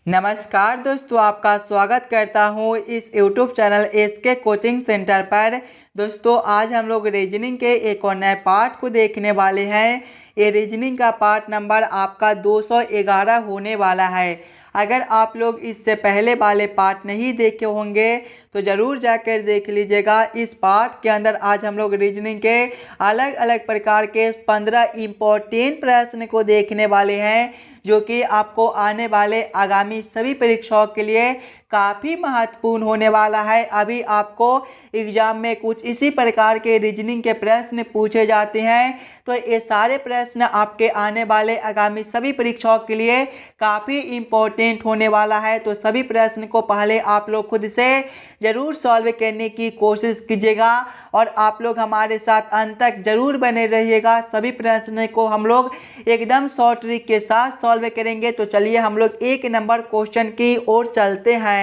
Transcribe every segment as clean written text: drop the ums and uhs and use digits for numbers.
नमस्कार दोस्तों, आपका स्वागत करता हूं इस YouTube channel SK coaching centre पर। दोस्तों आज हम लोग रीजनिंग के एक और नए पार्ट को देखने वाले हैं। ये रीजनिंग का पार्ट नंबर आपका 211 होने वाला है। अगर आप लोग इससे पहले वाले पार्ट नहीं देखे होंगे तो ज़रूर जाकर देख लीजिएगा। इस पार्ट के अंदर आज हम लोग रीजनिंग के अलग अलग प्रकार के 15 इम्पोर्टेंट प्रश्न को देखने वाले हैं, जो कि आपको आने वाले आगामी सभी परीक्षाओं के लिए काफ़ी महत्वपूर्ण होने वाला है। अभी आपको एग्जाम में कुछ इसी प्रकार के रीजनिंग के प्रश्न पूछे जाते हैं, तो ये सारे प्रश्न आपके आने वाले आगामी सभी परीक्षाओं के लिए काफ़ी इम्पोर्टेंट होने वाला है। तो सभी प्रश्न को पहले आप लोग खुद से ज़रूर सॉल्व करने की कोशिश कीजिएगा और आप लोग हमारे साथ अंत तक जरूर बने रहिएगा। सभी प्रश्न को हम लोग एकदम शॉर्ट ट्रिक के साथ सॉल्व करेंगे। तो चलिए हम लोग एक नंबर क्वेश्चन की ओर चलते हैं।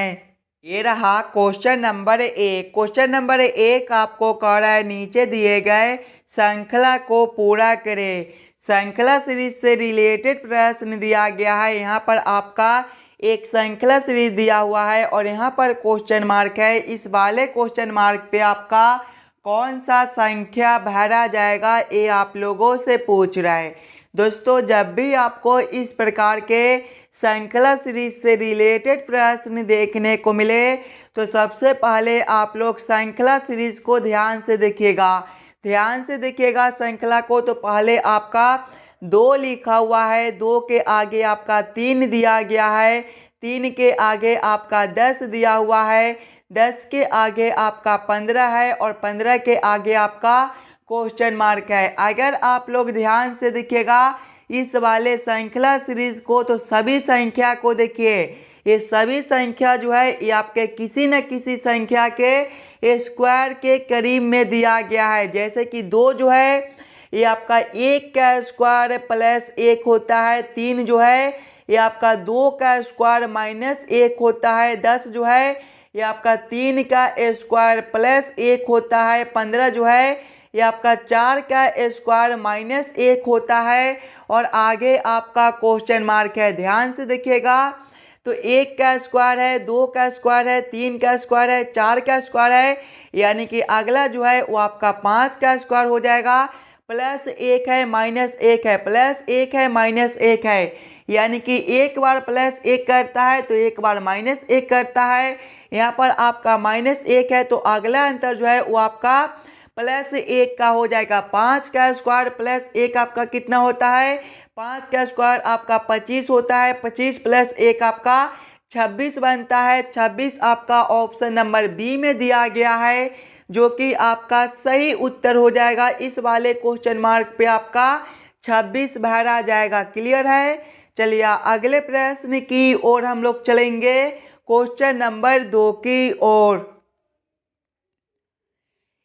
ये रहा क्वेश्चन नंबर एक। क्वेश्चन नंबर एक आपको कह रहा है नीचे दिए गए श्रृंखला को पूरा करें। श्रृंखला सीरीज से रिलेटेड प्रश्न दिया गया है। यहाँ पर आपका एक श्रृंखला सीरीज दिया हुआ है और यहाँ पर क्वेश्चन मार्क है। इस वाले क्वेश्चन मार्क पे आपका कौन सा संख्या भरा जाएगा, ये आप लोगों से पूछ रहा है। दोस्तों जब भी आपको इस प्रकार के श्रृंखला सीरीज से रिलेटेड प्रश्न देखने को मिले तो सबसे पहले आप लोग श्रृंखला सीरीज को ध्यान से देखिएगा। ध्यान से देखिएगा श्रृंखला को। तो पहले आपका 2 लिखा हुआ है, 2 के आगे आपका 3 दिया गया है, 3 के आगे आपका 10 दिया हुआ है, 10 के आगे आपका 15 है और 15 के आगे आपका क्वेश्चन मार्क है। अगर आप लोग ध्यान से देखिएगा इस वाले श्रृंखला सीरीज को तो सभी संख्या को देखिए। ये सभी संख्या जो है ये आपके किसी न किसी संख्या के स्क्वायर के करीब में दिया गया है। जैसे कि 2 जो है ये आपका 1 का स्क्वायर प्लस 1 होता है, 3 जो है ये आपका 2 का स्क्वायर माइनस 1 होता है, 10 जो है ये आपका 3 का स्क्वायर प्लस 1 होता है, 15 जो है ये आपका 4 का स्क्वायर माइनस 1 होता है और आगे आपका क्वेश्चन मार्क है। ध्यान से देखिएगा तो 1 का स्क्वायर है, 2 का स्क्वायर है, 3 का स्क्वायर है, 4 का स्क्वायर है, यानी कि अगला जो है वो आपका 5 का स्क्वायर हो जाएगा, प्लस 1 है माइनस 1 है, प्लस 1 है माइनस 1 है, यानी कि एक बार प्लस 1 करता है तो एक बार माइनस 1 करता है। यहाँ पर आपका माइनस 1 है तो अगला अंतर जो है वो आपका प्लस 1 का हो जाएगा। 5 का स्क्वायर प्लस 1 आपका कितना होता है, 5 का स्क्वायर आपका 25 होता है, 25 प्लस 1 आपका 26 बनता है। 26 आपका ऑप्शन नंबर बी में दिया गया है, जो कि आपका सही उत्तर हो जाएगा। इस वाले क्वेश्चन मार्क पे आपका 26 भरा जाएगा। क्लियर है। चलिए अगले प्रश्न की ओर हम लोग चलेंगे, क्वेश्चन नंबर 2 की ओर।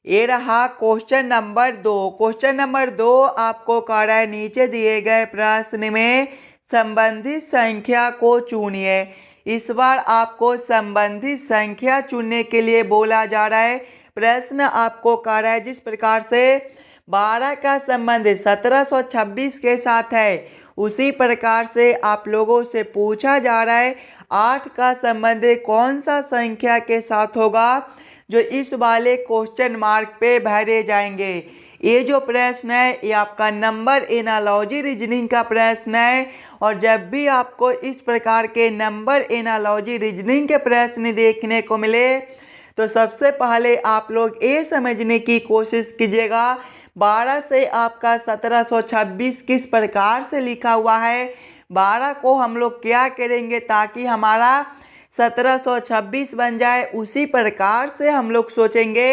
ये रहा क्वेश्चन नंबर 2। क्वेश्चन नंबर 2 आपको कह रहा है नीचे दिए गए प्रश्न में संबंधित संख्या को चुनिए। इस बार आपको संबंधित संख्या चुनने के लिए बोला जा रहा है। प्रश्न आपको कह रहा है जिस प्रकार से 12 का संबंध 1726 के साथ है, उसी प्रकार से आप लोगों से पूछा जा रहा है 8 का संबंध कौन सा संख्या के साथ होगा, जो इस वाले क्वेश्चन मार्क पे भरे जाएंगे। ये जो प्रश्न है ये आपका नंबर एनालॉजी रीजनिंग का प्रश्न है और जब भी आपको इस प्रकार के नंबर एनालॉजी रीजनिंग के प्रश्न देखने को मिले तो सबसे पहले आप लोग ये समझने की कोशिश कीजिएगा 12 से आपका 1726 किस प्रकार से लिखा हुआ है। 12 को हम लोग क्या करेंगे ताकि हमारा 1726 बन जाए, उसी प्रकार से हम लोग सोचेंगे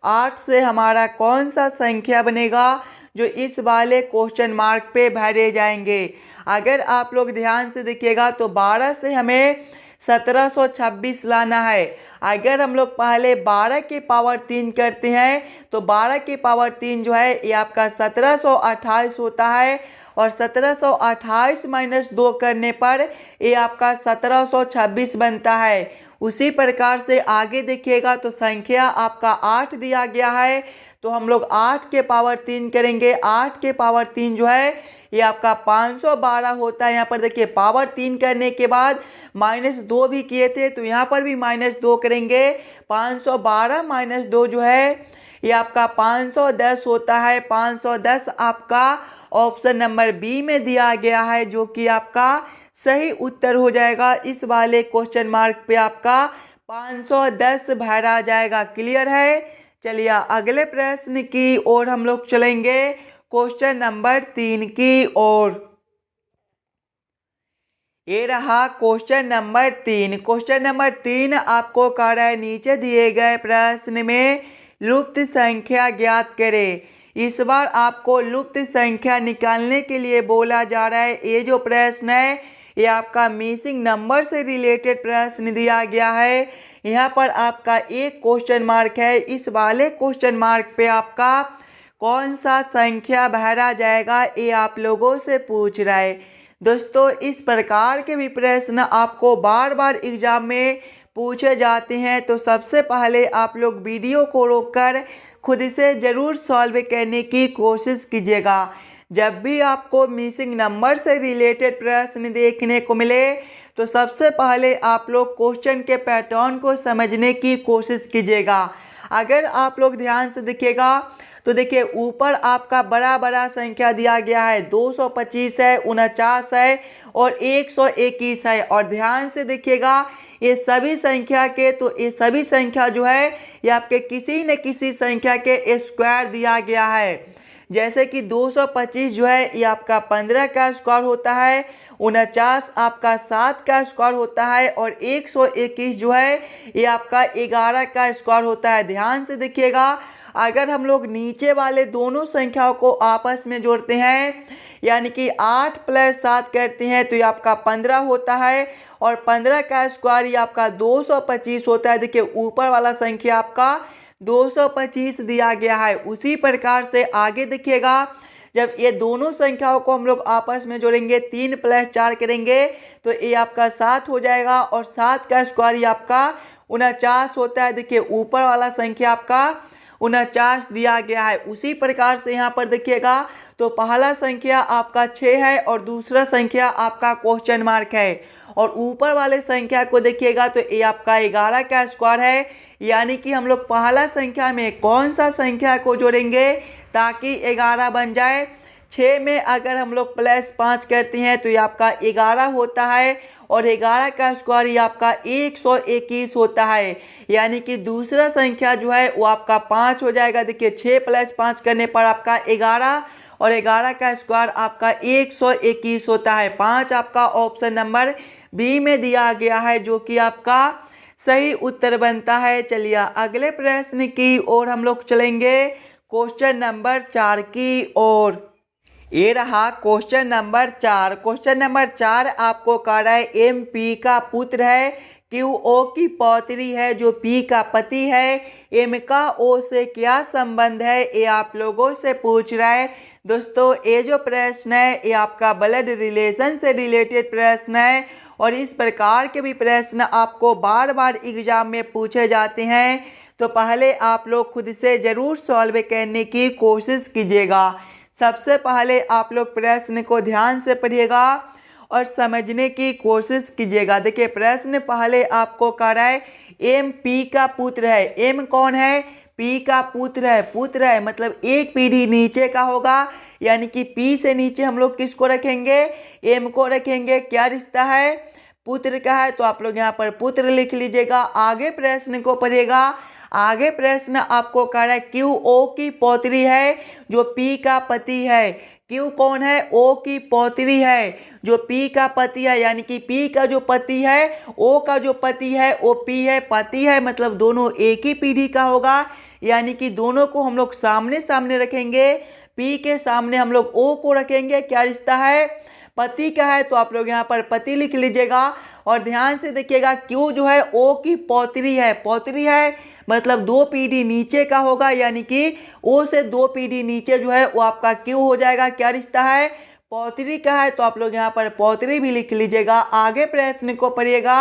8 से हमारा कौन सा संख्या बनेगा जो इस वाले क्वेश्चन मार्क पे भरे जाएंगे। अगर आप लोग ध्यान से देखिएगा तो 12 से हमें 1726 लाना है। अगर हम लोग पहले 12 के पावर 3 करते हैं तो 12 के पावर 3 जो है ये आपका 1728 होता है और 1728 माइनस 2 करने पर ये आपका 1726 बनता है। उसी प्रकार से आगे देखिएगा तो संख्या आपका 8 दिया गया है तो हम लोग 8 के पावर 3 करेंगे। 8 के पावर 3 जो है ये आपका 512 होता है। यहाँ पर देखिए पावर 3 करने के बाद -2 भी किए थे, तो यहाँ पर भी -2 करेंगे। 512 -2 जो है ये आपका 510 होता है। 510 आपका ऑप्शन नंबर बी में दिया गया है, जो कि आपका सही उत्तर हो जाएगा। इस वाले क्वेश्चन मार्क पे आपका 510 भरा जाएगा। क्लियर है। चलिए अगले प्रश्न की ओर हम लोग चलेंगे, क्वेश्चन नंबर 3 की ओर। ये रहा क्वेश्चन नंबर 3। क्वेश्चन नंबर 3 आपको कह रहा है नीचे दिए गए प्रश्न में लुप्त संख्या ज्ञात करें। इस बार आपको लुप्त संख्या निकालने के लिए बोला जा रहा है। ये जो प्रश्न है ये आपका मिसिंग नंबर से रिलेटेड प्रश्न दिया गया है। यहाँ पर आपका एक क्वेश्चन मार्क है। इस वाले क्वेश्चन मार्क पे आपका कौन सा संख्या भरा जाएगा ये आप लोगों से पूछ रहा है। दोस्तों इस प्रकार के भी प्रश्न आपको बार बार एग्जाम में पूछे जाते हैं, तो सबसे पहले आप लोग वीडियो को रोककर खुद से ज़रूर सॉल्व करने की कोशिश कीजिएगा। जब भी आपको मिसिंग नंबर से रिलेटेड प्रश्न देखने को मिले तो सबसे पहले आप लोग क्वेश्चन के पैटर्न को समझने की कोशिश कीजिएगा। अगर आप लोग ध्यान से देखिएगा तो देखिए ऊपर आपका बड़ा बड़ा संख्या दिया गया है, 225 है, 49 है और 121 है। और ध्यान से देखिएगा ये सभी संख्या के, तो ये सभी संख्या जो है ये आपके किसी न किसी संख्या के स्क्वायर दिया गया है। जैसे कि 225 जो है ये आपका 15 का स्क्वायर होता है, 49 आपका 7 का स्क्वायर होता है और 121 जो है ये आपका 11 का स्क्वायर होता है। ध्यान से देखिएगा अगर हम लोग नीचे वाले दोनों संख्याओं को आपस में जोड़ते हैं यानी कि 8 + 7 करते हैं तो ये आपका 15 होता है और 15 का स्क्वायर ये आपका 225 होता है। देखिए ऊपर वाला संख्या आपका 225 दिया गया है। उसी प्रकार से आगे देखिएगा जब ये दोनों संख्याओं को हम लोग आपस में जोड़ेंगे 3 + 4 करेंगे तो ये आपका 7 हो जाएगा और 7 का स्क्वायर ये आपका 49 होता है। देखिए ऊपर वाला संख्या आपका 49 दिया गया है। उसी प्रकार से यहाँ पर देखिएगा तो पहला संख्या आपका 6 है और दूसरा संख्या आपका क्वेश्चन मार्क है और ऊपर वाले संख्या को देखिएगा तो ये आपका 11 का स्क्वायर है। यानी कि हम लोग पहला संख्या में कौन सा संख्या को जोड़ेंगे ताकि 11 बन जाए। 6 में अगर हम लोग +5 करते हैं तो ये आपका 11 होता है और 11 का स्क्वायर ये आपका 121 होता है। यानी कि दूसरा संख्या जो है वो आपका 5 हो जाएगा। देखिए 6 + 5 करने पर आपका 11 और 11 का स्क्वायर आपका 121 होता है। 5 आपका ऑप्शन नंबर बी में दिया गया है, जो कि आपका सही उत्तर बनता है। चलिए अगले प्रश्न की ओर हम लोग चलेंगे, क्वेश्चन नंबर 4 की ओर। ये रहा क्वेश्चन नंबर 4। क्वेश्चन नंबर 4 आपको कह रहा है एम पी का पुत्र है, क्यू ओ की पौत्री है, जो पी का पति है, एम का ओ से क्या संबंध है ये आप लोगों से पूछ रहा है। दोस्तों ये जो प्रश्न है ये आपका ब्लड रिलेशन से रिलेटेड प्रश्न है और इस प्रकार के भी प्रश्न आपको बार बार एग्जाम में पूछे जाते हैं, तो पहले आप लोग खुद से ज़रूर सॉल्व करने की कोशिश कीजिएगा। सबसे पहले आप लोग प्रश्न को ध्यान से पढ़िएगा और समझने की कोशिश कीजिएगा। देखिए प्रश्न पहले आपको कह रहा है एम पी का पुत्र है। एम कौन है? पी का पुत्र है। पुत्र है मतलब एक पीढ़ी नीचे का होगा, यानी कि पी से नीचे हम लोग किसको रखेंगे? एम को रखेंगे। क्या रिश्ता है? पुत्र का है, तो आप लोग यहाँ पर पुत्र लिख लीजिएगा। आगे प्रश्न को पढ़िएगा। आगे प्रश्न आपको कह रहा है क्यू ओ की पौत्री है, जो पी का पति है। क्यू कौन है? ओ की पौत्री है, जो पी का पति है। यानी कि पी का जो पति है, ओ का जो पति है वो पी है। पति है मतलब दोनों एक ही पीढ़ी का होगा, यानी कि दोनों को हम लोग सामने सामने रखेंगे। पी के सामने हम लोग ओ को रखेंगे। क्या रिश्ता है? पति का है, तो आप लोग यहाँ पर पति लिख लीजिएगा। और ध्यान से देखिएगा क्यू जो है ओ की पौत्री है। पौत्री है मतलब 2 पीढ़ी नीचे का होगा, यानी कि ओ से 2 पीढ़ी नीचे जो है वो आपका क्यू हो जाएगा। क्या रिश्ता है? पौत्री का है, तो आप लोग यहाँ पर पौत्री भी लिख लीजिएगा। आगे प्रश्न को पढ़िएगा।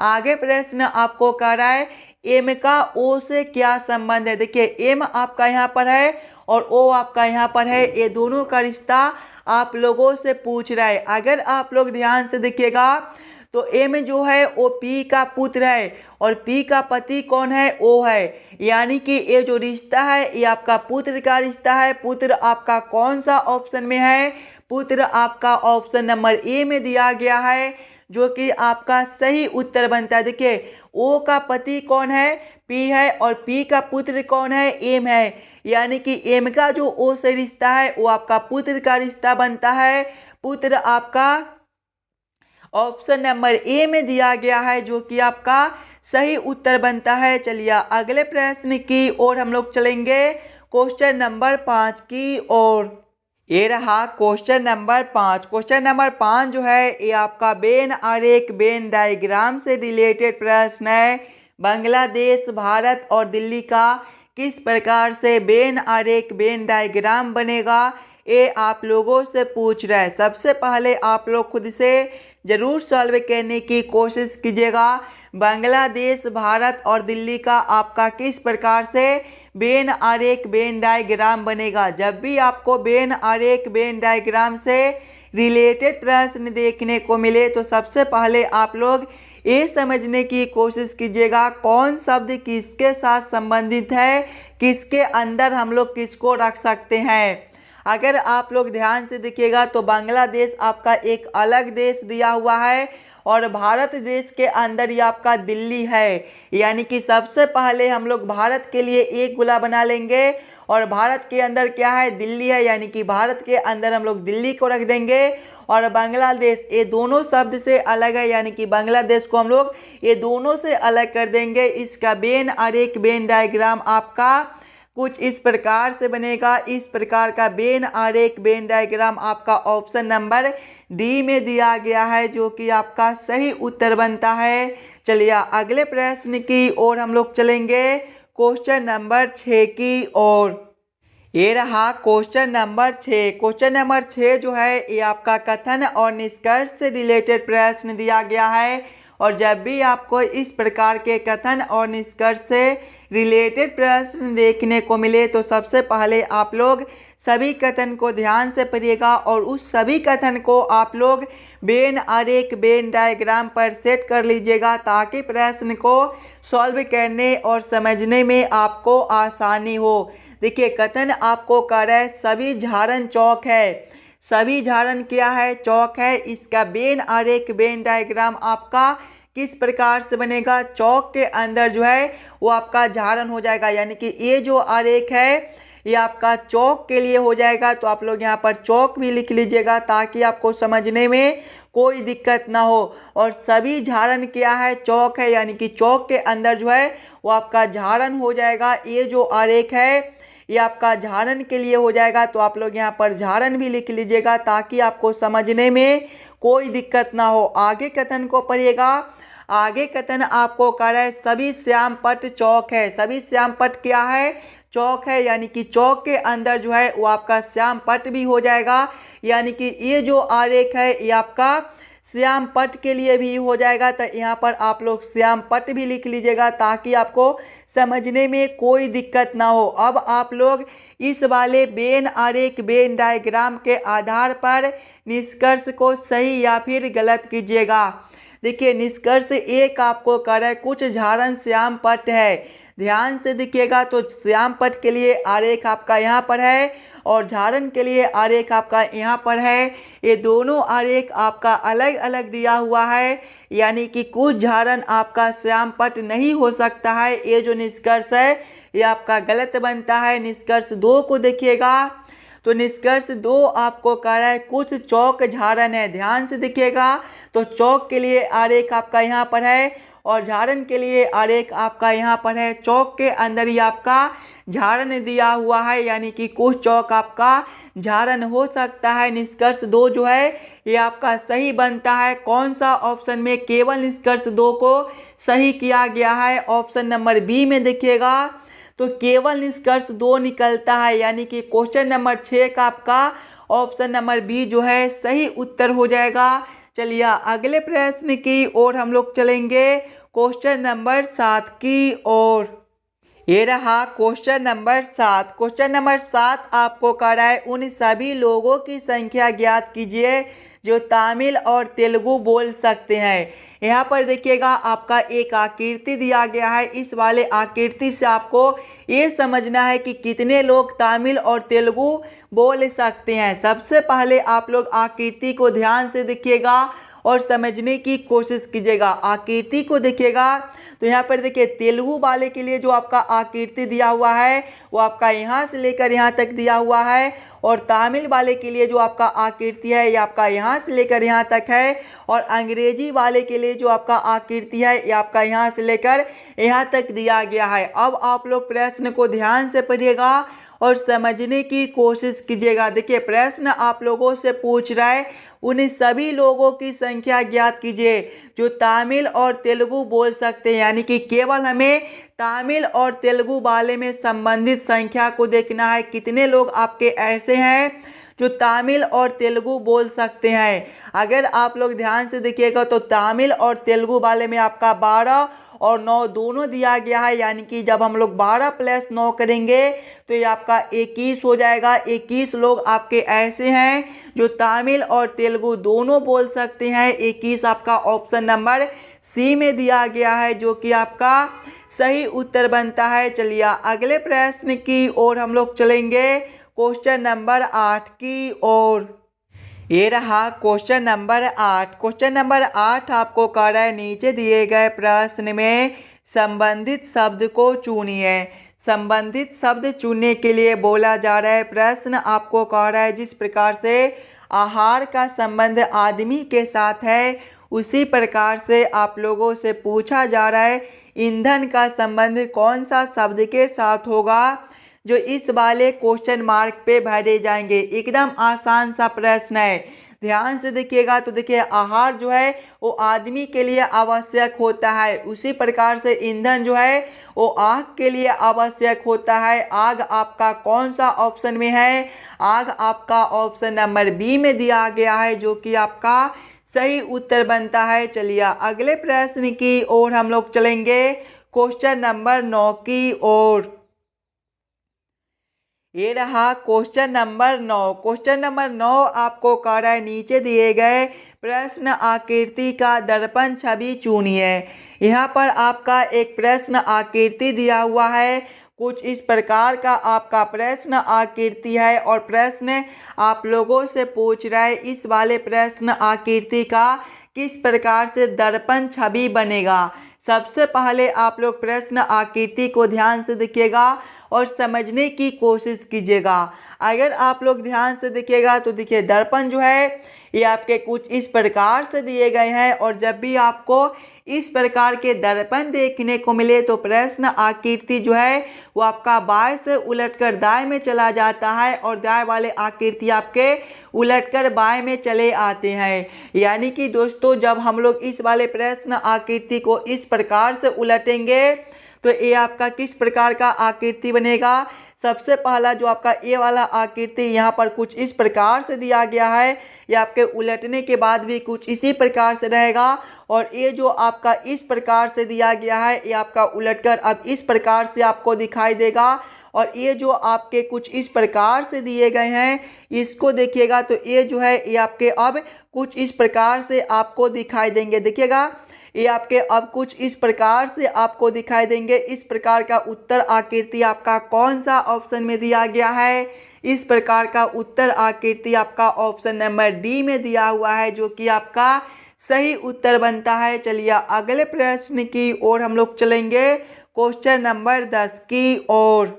आगे प्रश्न आपको कह रहा है एम का ओ से क्या संबंध है। देखिए एम आपका यहाँ पर है और ओ आपका यहाँ पर है, ये दोनों का रिश्ता आप लोगों से पूछ रहा है। अगर आप लोग ध्यान से देखिएगा तो एम जो है वो पी का पुत्र है और पी का पति कौन है, ओ है। यानी कि ये जो रिश्ता है ये आपका पुत्र का रिश्ता है। पुत्र आपका कौन सा ऑप्शन में है, पुत्र आपका ऑप्शन नंबर ए में दिया गया है, जो कि आपका सही उत्तर बनता है। देखिए ओ का पति कौन है, पी है, और पी का पुत्र कौन है, एम है। यानी कि एम का जो ओ से रिश्ता है वो आपका पुत्र का रिश्ता बनता है। पुत्र आपका ऑप्शन नंबर ए में दिया गया है, जो कि आपका सही उत्तर बनता है। चलिए अगले प्रश्न की ओर हम लोग चलेंगे, क्वेश्चन नंबर 5 की ओर। ये रहा क्वेश्चन नंबर 5। क्वेश्चन नंबर 5 जो है ये आपका वेन आरेख वेन डायग्राम से रिलेटेड प्रश्न है। बांग्लादेश, भारत और दिल्ली का किस प्रकार से वेन आरेख वेन डायग्राम बनेगा, ये आप लोगों से पूछ रहा है। सबसे पहले आप लोग खुद से जरूर सॉल्व करने की कोशिश कीजिएगा। बांग्लादेश, भारत और दिल्ली का आपका किस प्रकार से वेन आरेख वेन डायग्राम बनेगा। जब भी आपको वेन आरेख वेन डायग्राम से रिलेटेड प्रश्न देखने को मिले तो सबसे पहले आप लोग ये समझने की कोशिश कीजिएगा कौन शब्द किसके साथ संबंधित है, किसके अंदर हम लोग किसको रख सकते हैं। अगर आप लोग ध्यान से देखिएगा तो बांग्लादेश आपका एक अलग देश दिया हुआ है और भारत देश के अंदर ये आपका दिल्ली है। यानी कि सबसे पहले हम लोग भारत के लिए एक गोला बना लेंगे और भारत के अंदर क्या है, दिल्ली है। यानी कि भारत के अंदर हम लोग दिल्ली को रख देंगे और बांग्लादेश ये दोनों शब्द से अलग है। यानी कि बांग्लादेश को हम लोग ये दोनों से अलग कर देंगे। इसका वेन आरेख वेन डायग्राम आपका कुछ इस प्रकार से बनेगा। इस प्रकार का वेन आरेख वेन डायग्राम आपका ऑप्शन नंबर डी में दिया गया है, जो कि आपका सही उत्तर बनता है। चलिए अगले प्रश्न की ओर हम लोग चलेंगे, क्वेश्चन नंबर 6 की ओर। ये रहा क्वेश्चन नंबर 6। क्वेश्चन नंबर 6 जो है ये आपका कथन और निष्कर्ष से रिलेटेड प्रश्न दिया गया है। और जब भी आपको इस प्रकार के कथन और निष्कर्ष से रिलेटेड प्रश्न देखने को मिले तो सबसे पहले आप लोग सभी कथन को ध्यान से पढ़िएगा और उस सभी कथन को आप लोग वेन आरेख वेन डायग्राम पर सेट कर लीजिएगा, ताकि प्रश्न को सॉल्व करने और समझने में आपको आसानी हो। देखिए कथन आपको कह रहा है सभी झाड़न चौक है। सभी झाड़न क्या है, चौक है। इसका वेन आरेख वेन डायग्राम आपका किस प्रकार से बनेगा, चौक के अंदर जो है वो आपका झाड़न हो जाएगा। यानी कि ये जो आरेख है ये आपका चौक के लिए हो जाएगा। तो आप लोग यहाँ पर चौक भी लिख लीजिएगा ताकि आपको समझने में कोई दिक्कत ना हो। और सभी झाड़न क्या है, चौक है। यानी कि चौक के अंदर जो है वो आपका झाड़न हो जाएगा। ये जो आरेख है ये आपका झाड़न के लिए हो जाएगा। तो आप लोग यहाँ पर झाड़न भी लिख लीजिएगा ताकि आपको समझने में कोई दिक्कत ना हो। आगे कथन को पढ़िएगा। आगे कथन आपको कह रहा है सभी श्याम पट चौक है। सभी श्याम पट क्या है, चौक है। यानी कि चौक के अंदर जो है वो आपका श्याम पट भी हो जाएगा। यानी कि ये जो आरेख है ये आपका श्याम पट के लिए भी हो जाएगा। तो यहाँ पर आप लोग श्याम पट भी लिख लीजिएगा ताकि आपको समझने में कोई दिक्कत ना हो। अब आप लोग इस वाले वेन आरेख वेन डायग्राम के आधार पर निष्कर्ष को सही या फिर गलत कीजिएगा। देखिए निष्कर्ष एक आपको कह रहा है कुछ झाड़न श्याम पट है। ध्यान से देखिएगा तो श्याम पट के लिए आरेख आपका यहाँ पर है और झाड़न के लिए आरेख आपका यहाँ पर है। ये दोनों आरेख आपका अलग अलग दिया हुआ है। यानी कि कुछ झाड़न आपका श्याम पट नहीं हो सकता है। ये जो निष्कर्ष है ये आपका गलत बनता है। निष्कर्ष 2 को देखिएगा तो निष्कर्ष 2 आपको कह रहा है कुछ चौक झाड़न है। ध्यान से देखिएगा तो चौक के लिए आरेख आपका यहाँ पर है और झाड़न के लिए आरेख आपका यहाँ पर है। चौक के अंदर ही आपका झाड़न दिया हुआ है। यानी कि कुछ चौक आपका झाड़न हो सकता है। निष्कर्ष 2 जो है ये आपका सही बनता है। कौन सा ऑप्शन में, केवल निष्कर्ष 2 को सही किया गया है। ऑप्शन नंबर बी में देखिएगा तो केवल निष्कर्ष 2 निकलता है। यानी कि क्वेश्चन नंबर 6 का आपका ऑप्शन नंबर बी जो है सही उत्तर हो जाएगा। चलिए अगले प्रश्न की ओर हम लोग चलेंगे, क्वेश्चन नंबर 7 की ओर। ये रहा क्वेश्चन नंबर 7। क्वेश्चन नंबर 7 आपको कह रहा है उन सभी लोगों की संख्या ज्ञात कीजिए जो तमिल और तेलुगु बोल सकते हैं। यहाँ पर देखिएगा आपका एक आकृति दिया गया है। इस वाले आकृति से आपको ये समझना है कि कितने लोग तमिल और तेलुगु बोल सकते हैं। सबसे पहले आप लोग आकृति को ध्यान से देखिएगा और समझने की कोशिश कीजिएगा। आकृति को देखिएगा तो यहाँ पर देखिए तेलुगु वाले के लिए जो आपका आकृति दिया हुआ है वो आपका यहाँ से लेकर यहाँ तक दिया हुआ है, और तमिल वाले के लिए जो आपका आकृति है ये आपका यहाँ से लेकर यहाँ तक है, और अंग्रेजी वाले के लिए जो आपका आकृति है ये आपका यहाँ से लेकर यहाँ तक दिया गया है। अब आप लोग प्रश्न को ध्यान से पढ़िएगा और समझने की कोशिश कीजिएगा। देखिए प्रश्न आप लोगों से पूछ रहा है उन सभी लोगों की संख्या ज्ञात कीजिए जो तमिल और तेलुगु बोल सकते हैं, यानी कि केवल हमें तमिल और तेलुगु वाले में संबंधित संख्या को देखना है। कितने लोग आपके ऐसे हैं जो तमिल और तेलुगु बोल सकते हैं। अगर आप लोग ध्यान से देखिएगा तो तमिल और तेलुगु वाले में आपका 12 और 9 दोनों दिया गया है, यानी कि जब हम लोग 12 + 9 करेंगे तो ये आपका 21 हो जाएगा। 21 लोग आपके ऐसे हैं जो तमिल और तेलुगु दोनों बोल सकते हैं। 21 आपका ऑप्शन नंबर सी में दिया गया है, जो कि आपका सही उत्तर बनता है। चलिए अगले प्रश्न की ओर हम लोग चलेंगे, क्वेश्चन नंबर 8 की ओर। ये रहा क्वेश्चन नंबर 8। क्वेश्चन नंबर 8 आपको कह रहा है नीचे दिए गए प्रश्न में संबंधित शब्द को चुनिए। संबंधित शब्द चुनने के लिए बोला जा रहा है। प्रश्न आपको कह रहा है जिस प्रकार से आहार का संबंध आदमी के साथ है उसी प्रकार से आप लोगों से पूछा जा रहा है ईंधन का संबंध कौन सा शब्द के साथ होगा जो इस वाले क्वेश्चन मार्क पे भरे जाएंगे। एकदम आसान सा प्रश्न है, ध्यान से देखिएगा। तो देखिए आहार जो है वो आदमी के लिए आवश्यक होता है, उसी प्रकार से ईंधन जो है वो आग के लिए आवश्यक होता है। आग आपका कौन सा ऑप्शन में है? आग आपका ऑप्शन नंबर बी में दिया गया है, जो कि आपका सही उत्तर बनता है। चलिए अगले प्रश्न की ओर हम लोग चलेंगे, क्वेश्चन नंबर 9 की ओर। ये रहा क्वेश्चन नंबर 9। क्वेश्चन नंबर 9 आपको कह रहा है नीचे दिए गए प्रश्न आकृति का दर्पण छवि चुनिए। यहाँ पर आपका एक प्रश्न आकृति दिया हुआ है, कुछ इस प्रकार का आपका प्रश्न आकृति है, और प्रश्न आप लोगों से पूछ रहा है इस वाले प्रश्न आकृति का किस प्रकार से दर्पण छवि बनेगा। सबसे पहले आप लोग प्रश्न आकृति को ध्यान से देखिएगा और समझने की कोशिश कीजिएगा। अगर आप लोग ध्यान से देखिएगा तो देखिए दर्पण जो है ये आपके कुछ इस प्रकार से दिए गए हैं, और जब भी आपको इस प्रकार के दर्पण देखने को मिले तो प्रश्न आकृति जो है वो आपका बाएं से उलटकर दाएं में चला जाता है, और दाएं वाले आकृति आपके उलटकर बाएं में चले आते हैं। यानी कि दोस्तों जब हम लोग इस वाले प्रश्न आकृति को इस प्रकार से उलटेंगे तो ये आपका किस प्रकार का आकृति बनेगा। सबसे पहला जो आपका ये वाला आकृति यहाँ पर कुछ इस प्रकार से दिया गया है, ये आपके उलटने के बाद भी कुछ इसी प्रकार से रहेगा, और ये जो आपका इस प्रकार से दिया गया है ये आपका उलटकर अब इस प्रकार से आपको दिखाई देगा, और ये जो आपके कुछ इस प्रकार से दिए गए हैं इसको देखिएगा तो ये जो है ये आपके अब कुछ इस प्रकार से आपको दिखाई देंगे। देखिएगा ये आपके अब कुछ इस प्रकार से आपको दिखाई देंगे। इस प्रकार का उत्तर आकृति आपका कौन सा ऑप्शन में दिया गया है? इस प्रकार का उत्तर आकृति आपका ऑप्शन नंबर डी में दिया हुआ है, जो कि आपका सही उत्तर बनता है। चलिए अगले प्रश्न की ओर हम लोग चलेंगे, क्वेश्चन नंबर 10 की ओर।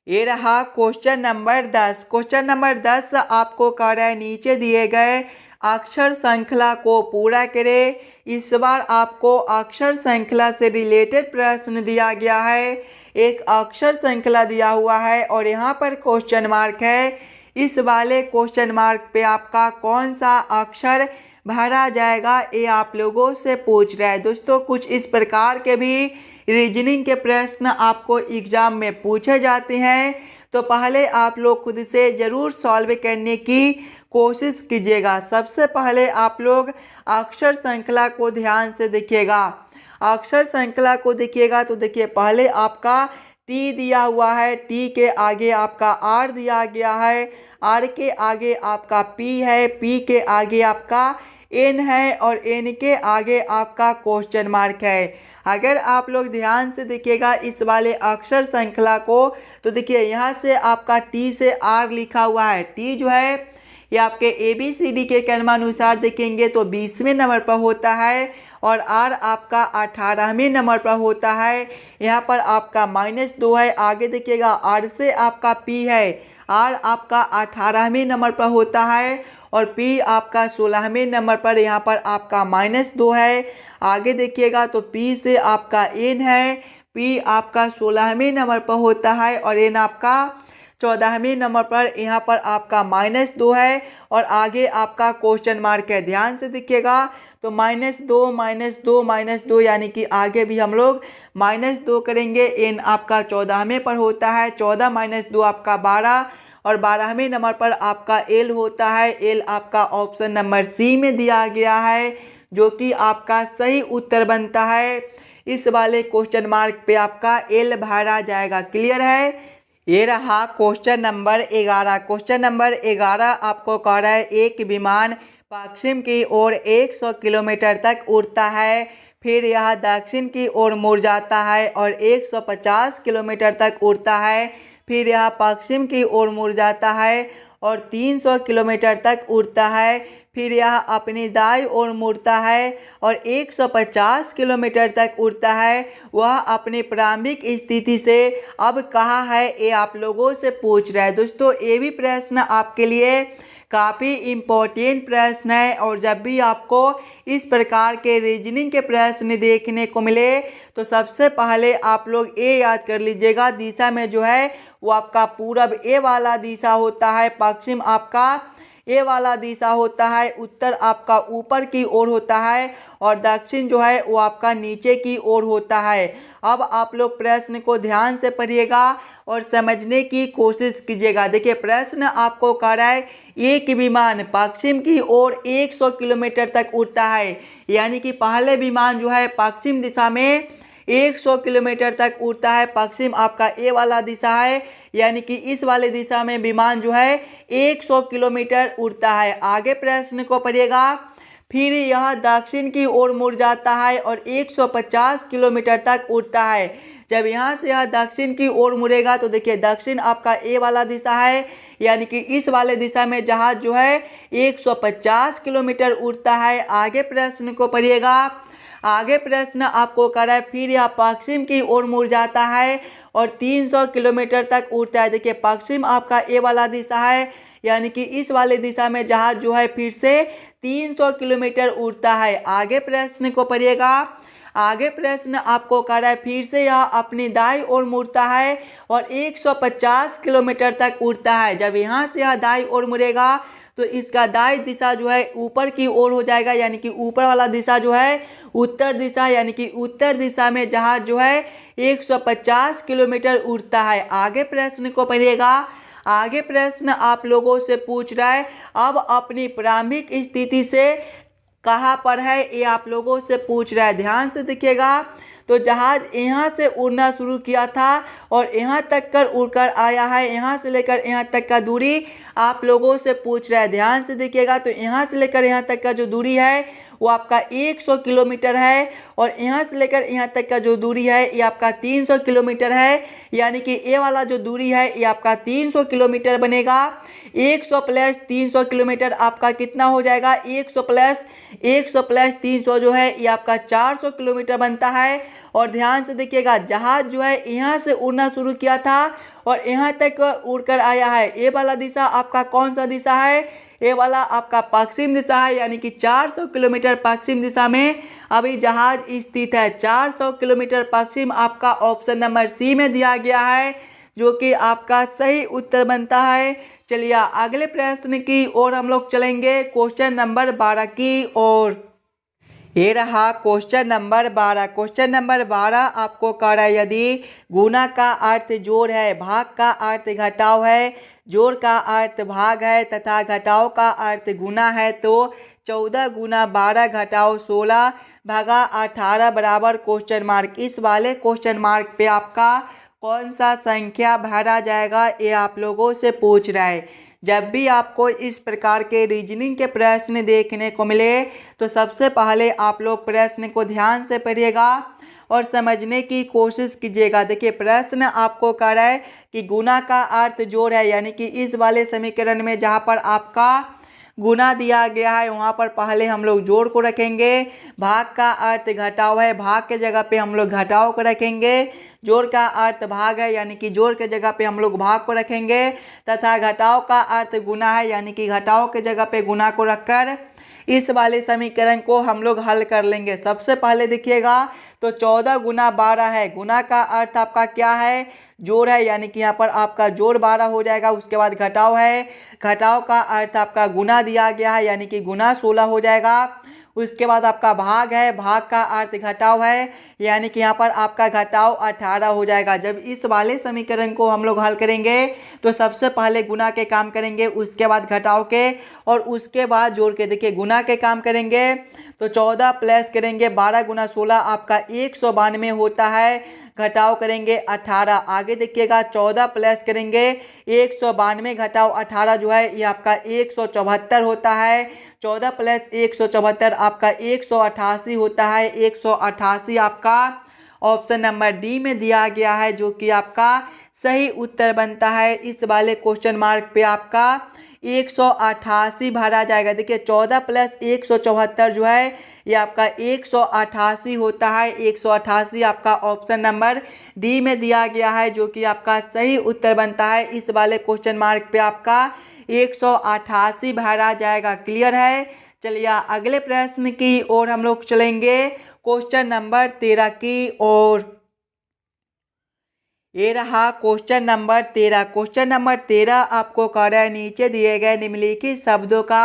ये रहा क्वेश्चन नंबर 10। क्वेश्चन नंबर 10 आपको कह रहा है नीचे दिए गए अक्षर श्रृंखला को पूरा करें। इस बार आपको अक्षर श्रृंखला से रिलेटेड प्रश्न दिया गया है। एक अक्षर श्रृंखला दिया हुआ है और यहाँ पर क्वेश्चन मार्क है। इस वाले क्वेश्चन मार्क पे आपका कौन सा अक्षर भरा जाएगा ये आप लोगों से पूछ रहा है। दोस्तों कुछ इस प्रकार के भी रीजनिंग के प्रश्न आपको एग्जाम में पूछे जाते हैं, तो पहले आप लोग खुद से ज़रूर सॉल्व करने की कोशिश कीजिएगा। सबसे पहले आप लोग अक्षर श्रृंखला को ध्यान से देखिएगा। अक्षर श्रृंखला को देखिएगा तो देखिए पहले आपका टी दिया हुआ है, टी के आगे आपका आर दिया गया है, आर के आगे आपका पी है, पी के आगे आपका एन है और एन के आगे आपका क्वेश्चन मार्क है। अगर आप लोग ध्यान से देखिएगा इस वाले अक्षर श्रृंखला को तो देखिए यहाँ से आपका टी से आर लिखा हुआ है। टी जो है ये आपके ABCD के क्रमानुसार देखेंगे तो 20वें नंबर पर होता है और आर आपका 18वें नंबर पर होता है। यहाँ पर आपका -2 है। आगे देखिएगा आर से आपका पी है, आर आपका 18वें नंबर पर होता है और पी आपका 16वें नंबर पर, यहाँ पर आपका -2 है। आगे देखिएगा तो पी से आपका एन है, पी आपका 16वें नंबर पर होता है और एन आपका 14वें नंबर पर, यहाँ पर आपका -2 है और आगे आपका क्वेश्चन मार्क है। ध्यान से देखिएगा तो -2 -2 -2 यानी कि आगे भी हम लोग -2 करेंगे। एन आपका 14वें पर होता है, 14 - 2 आपका 12 और 12वें नंबर पर आपका एल होता है। एल आपका ऑप्शन नंबर सी में दिया गया है जो कि आपका सही उत्तर बनता है। इस वाले क्वेश्चन मार्क पे आपका एल भरा जाएगा। क्लियर है। ये रहा क्वेश्चन नंबर 11। क्वेश्चन नंबर 11 आपको कह रहा है एक विमान पश्चिम की ओर 100 किलोमीटर तक उड़ता है, फिर यह दक्षिण की ओर मुड़ जाता है और 150 किलोमीटर तक उड़ता है, फिर यह पश्चिम की ओर मुड़ जाता है और 300 किलोमीटर तक उड़ता है, फिर यह अपनी दाईं ओर मुड़ता है और 150 किलोमीटर तक उड़ता है। वह अपनी प्रारंभिक स्थिति से अब कहाँ है ये आप लोगों से पूछ रहा है। दोस्तों ये भी प्रश्न आपके लिए काफ़ी इम्पोर्टेंट प्रश्न है और जब भी आपको इस प्रकार के रीजनिंग के प्रश्न देखने को मिले तो सबसे पहले आप लोग ये याद कर लीजिएगा दिशा में जो है वो आपका पूरब ए वाला दिशा होता है, पश्चिम आपका ए वाला दिशा होता है, उत्तर आपका ऊपर की ओर होता है और दक्षिण जो है वो आपका नीचे की ओर होता है। अब आप लोग प्रश्न को ध्यान से पढ़िएगा और समझने की कोशिश कीजिएगा। देखिए प्रश्न आपको कह रहा है एक विमान पश्चिम की ओर 100 किलोमीटर तक उड़ता है, यानी कि पहले विमान जो है पश्चिम दिशा में 100 किलोमीटर तक उड़ता है। पश्चिम आपका ए वाला दिशा है, यानी कि इस वाले दिशा में विमान जो है 100 किलोमीटर उड़ता है। आगे प्रश्न को पढ़िएगा। फिर यह दक्षिण की ओर मुड़ जाता है और 150 किलोमीटर तक उड़ता है। जब यहाँ से यह दक्षिण की ओर मुड़ेगा तो देखिए दक्षिण आपका ए वाला दिशा है, यानी कि इस वाले दिशा में जहाज जो है 150 किलोमीटर उड़ता है। आगे प्रश्न को पढ़िएगा। आगे प्रश्न आपको कर रहा है फिर यह पश्चिम की ओर मुड़ जाता है और 300 किलोमीटर तक उड़ता है। देखिए पश्चिम आपका ए वाला दिशा है, यानी कि इस वाले दिशा में जहाज जो है फिर से 300 किलोमीटर उड़ता है। आगे प्रश्न को पढ़िएगा। आगे प्रश्न आपको कर रहा है फिर से यह अपनी दाईं ओर मुड़ता है और 150 किलोमीटर तक उड़ता है। जब यहाँ से यह दाईं ओर मुड़ेगा तो इसका दाईं दिशा जो है ऊपर की ओर हो जाएगा, यानी कि ऊपर वाला दिशा जो है उत्तर दिशा, यानी कि उत्तर दिशा में जहाज जो है 150 किलोमीटर उड़ता है। आगे प्रश्न को पढ़िएगा। आगे प्रश्न आप लोगों से पूछ रहा है अब अपनी प्रारंभिक स्थिति से कहाँ पर है ये आप लोगों से पूछ रहा है। ध्यान से देखिएगा। तो जहाज यहाँ से उड़ना शुरू किया था और यहाँ तक कर उड़कर आया है, यहाँ से लेकर यहाँ तक का दूरी आप लोगों से पूछ रहा है। ध्यान से देखिएगा। तो यहाँ से लेकर यहाँ तक का जो दूरी है वो आपका 100 किलोमीटर है और यहाँ से लेकर यहाँ तक का जो दूरी है ये आपका 300 किलोमीटर है, यानी कि ये वाला जो दूरी है ये आपका 300 किलोमीटर बनेगा। 100 प्लस 300 किलोमीटर आपका कितना हो जाएगा, 100 प्लस 300 जो है ये आपका 400 किलोमीटर बनता है। और ध्यान से देखिएगा जहाज जो है यहाँ से उड़ना शुरू किया था और यहाँ तक उड़कर आया है। ये वाला दिशा आपका कौन सा दिशा है, ये वाला आपका पश्चिम दिशा है, यानी कि 400 किलोमीटर पश्चिम दिशा में अभी जहाज स्थित है। 400 किलोमीटर पश्चिम आपका ऑप्शन नंबर सी में दिया गया है जो कि आपका सही उत्तर बनता है। चलिए अगले प्रश्न की ओर हम लोग चलेंगे, क्वेश्चन नंबर 12 की ओर। ये रहा क्वेश्चन नंबर 12। क्वेश्चन नंबर 12 आपको कह रहा है यदि गुणा का अर्थ जोड़ है, भाग का अर्थ घटाव है, जोड़ का अर्थ भाग है तथा घटाव का अर्थ गुना है, तो 14 गुना 12 घटाव 16 भागा 18 बराबर क्वेश्चन मार्क। इस वाले क्वेश्चन मार्क पे आपका कौन सा संख्या भरा जाएगा ये आप लोगों से पूछ रहा है। जब भी आपको इस प्रकार के रीजनिंग के प्रश्न देखने को मिले तो सबसे पहले आप लोग प्रश्न को ध्यान से पढ़िएगा और समझने की कोशिश कीजिएगा। देखिए प्रश्न आपको कह रहा है कि गुना का अर्थ जोड़ है, यानी कि इस वाले समीकरण में जहाँ पर आपका गुना दिया गया है वहाँ पर पहले हम लोग जोड़ को रखेंगे। भाग का अर्थ घटाव है, भाग के जगह पे हम लोग घटाव को रखेंगे। जोड़ का अर्थ भाग है, यानी कि जोड़ के जगह पे हम लोग भाग को रखेंगे तथा घटाव का अर्थ गुना है, यानी कि घटाव के जगह पे गुना को रखकर इस वाले समीकरण को हम लोग हल कर लेंगे। सबसे पहले देखिएगा तो 14 गुना 12 है, गुना का अर्थ आपका क्या है, जोड़ है, यानी कि यहाँ पर आपका जोड़ 12 हो जाएगा। उसके बाद घटाव है, घटाव का अर्थ आपका गुना दिया गया है, यानी कि गुना 16 हो जाएगा। उसके बाद आपका भाग है, भाग का अर्थ घटाव है, यानी कि यहाँ पर आपका घटाव 18 हो जाएगा। जब इस वाले समीकरण को हम लोग हल करेंगे तो सबसे पहले गुना के काम करेंगे, उसके बाद घटाव के और उसके बाद जोड़ के। देखिए गुना के काम करेंगे तो 14 प्लस करेंगे 12 गुना 16 आपका 192 होता है। घटाव करेंगे 18, आगे देखिएगा 14 प्लस करेंगे 192 घटाव 18 जो है ये आपका 174 होता है। 14 प्लस 174 आपका 188 होता है। 188 आपका ऑप्शन नंबर डी में दिया गया है, जो कि आपका सही उत्तर बनता है। इस वाले क्वेश्चन मार्क पे आपका 188 भरा जाएगा। देखिए 14 प्लस 174 जो है ये आपका 188 होता है। 188 आपका ऑप्शन नंबर डी में दिया गया है, जो कि आपका सही उत्तर बनता है। इस वाले क्वेश्चन मार्क पे आपका 188 भरा जाएगा। क्लियर है। चलिए अगले प्रश्न की ओर हम लोग चलेंगे, क्वेश्चन नंबर 13 की ओर। ये रहा क्वेश्चन नंबर 13। क्वेश्चन नंबर 13 आपको कह रहा है नीचे दिए गए निम्नलिखित शब्दों का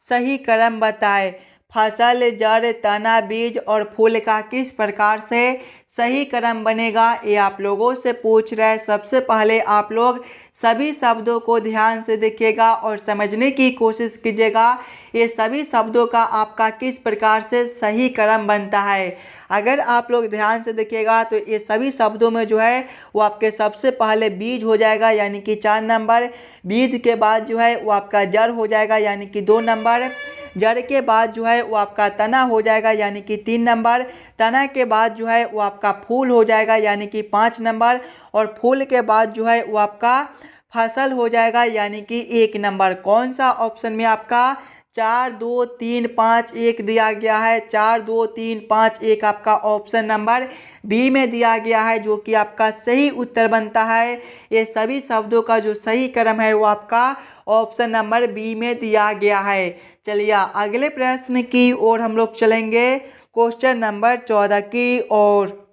सही क्रम बताएं। फसल, जड़, तना, बीज और फूल का किस प्रकार से सही क्रम बनेगा ये आप लोगों से पूछ रहे हैं। सबसे पहले आप लोग सभी शब्दों को ध्यान से देखिएगा और समझने की कोशिश कीजिएगा ये सभी शब्दों का आपका किस प्रकार से सही क्रम बनता है। अगर आप लोग ध्यान से देखिएगा तो ये सभी शब्दों में जो है वो आपके सबसे पहले बीज हो जाएगा, यानी कि 4 नंबर। बीज के बाद जो है वो आपका जड़ हो जाएगा, यानी कि 2 नंबर। जड़ के बाद जो है वो आपका तना हो जाएगा, यानी कि 3 नंबर। तना के बाद जो है वो आपका फूल हो जाएगा, यानी कि 5 नंबर। और फूल के बाद जो है वो आपका फसल हो जाएगा, यानी कि 1 नंबर। कौन सा ऑप्शन में आपका 4 2 3 5 1 दिया गया है। 4 2 3 5 1 आपका ऑप्शन नंबर बी में दिया गया है, जो कि आपका सही उत्तर बनता है। ये सभी शब्दों का जो सही क्रम है वो आपका ऑप्शन नंबर बी में दिया गया है। चलिए अगले प्रश्न की ओर हम लोग चलेंगे, क्वेश्चन नंबर 14 की ओर।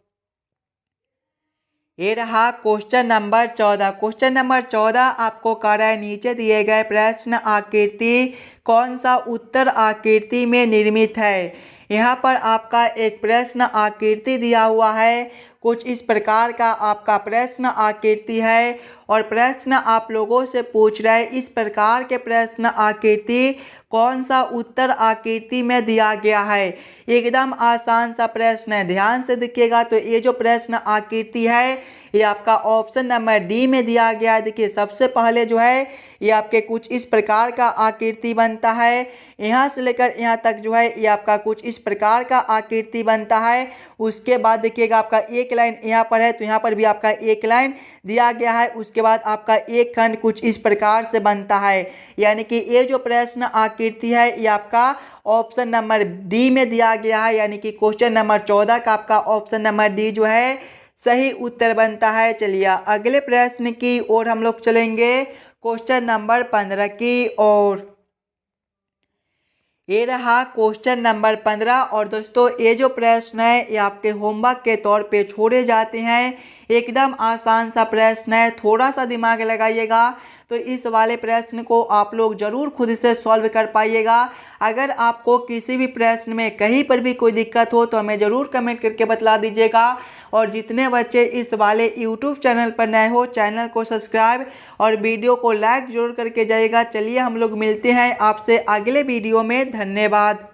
ये रहा क्वेश्चन नंबर 14। क्वेश्चन नंबर 14 आपको कह रहा है नीचे दिए गए प्रश्न आकृति कौन सा उत्तर आकृति में निर्मित है। यहाँ पर आपका एक प्रश्न आकृति दिया हुआ है। कुछ इस प्रकार का आपका प्रश्न आकृति है और प्रश्न आप लोगों से पूछ रहा है इस प्रकार के प्रश्न आकृति कौन सा उत्तर आकृति में दिया गया है। एकदम आसान सा प्रश्न है, ध्यान से देखिएगा। तो ये जो प्रश्न आकृति है ये आपका ऑप्शन नंबर डी में दिया गया है। देखिए सबसे पहले जो है ये आपके कुछ इस प्रकार का आकृति बनता है। यहाँ से लेकर यहाँ तक जो है ये आपका कुछ इस प्रकार का आकृति बनता है। उसके बाद देखिएगा आपका एक लाइन यहाँ पर है तो यहाँ पर भी आपका एक लाइन दिया गया है। उसके बाद आपका एक खंड कुछ इस प्रकार से बनता है, यानी कि ये जो प्रश्न आकृति है ये आपका ऑप्शन नंबर डी में दिया गया है, यानी कि क्वेश्चन नंबर 14 का आपका ऑप्शन नंबर डी जो है सही उत्तर बनता है। चलिए अगले प्रश्न की ओर हम लोग चलेंगे, क्वेश्चन नंबर 15 की ओर। ये रहा क्वेश्चन नंबर 15। और दोस्तों ये जो प्रश्न है ये आपके होमवर्क के तौर पे छोड़े जाते हैं। एकदम आसान सा प्रश्न है, थोड़ा सा दिमाग लगाइएगा तो इस वाले प्रश्न को आप लोग ज़रूर खुद से सॉल्व कर पाइएगा। अगर आपको किसी भी प्रश्न में कहीं पर भी कोई दिक्कत हो तो हमें ज़रूर कमेंट करके बतला दीजिएगा और जितने बच्चे इस वाले यूट्यूब चैनल पर नए हो चैनल को सब्सक्राइब और वीडियो को लाइक जरूर करके जाइएगा। चलिए हम लोग मिलते हैं आपसे अगले वीडियो में। धन्यवाद।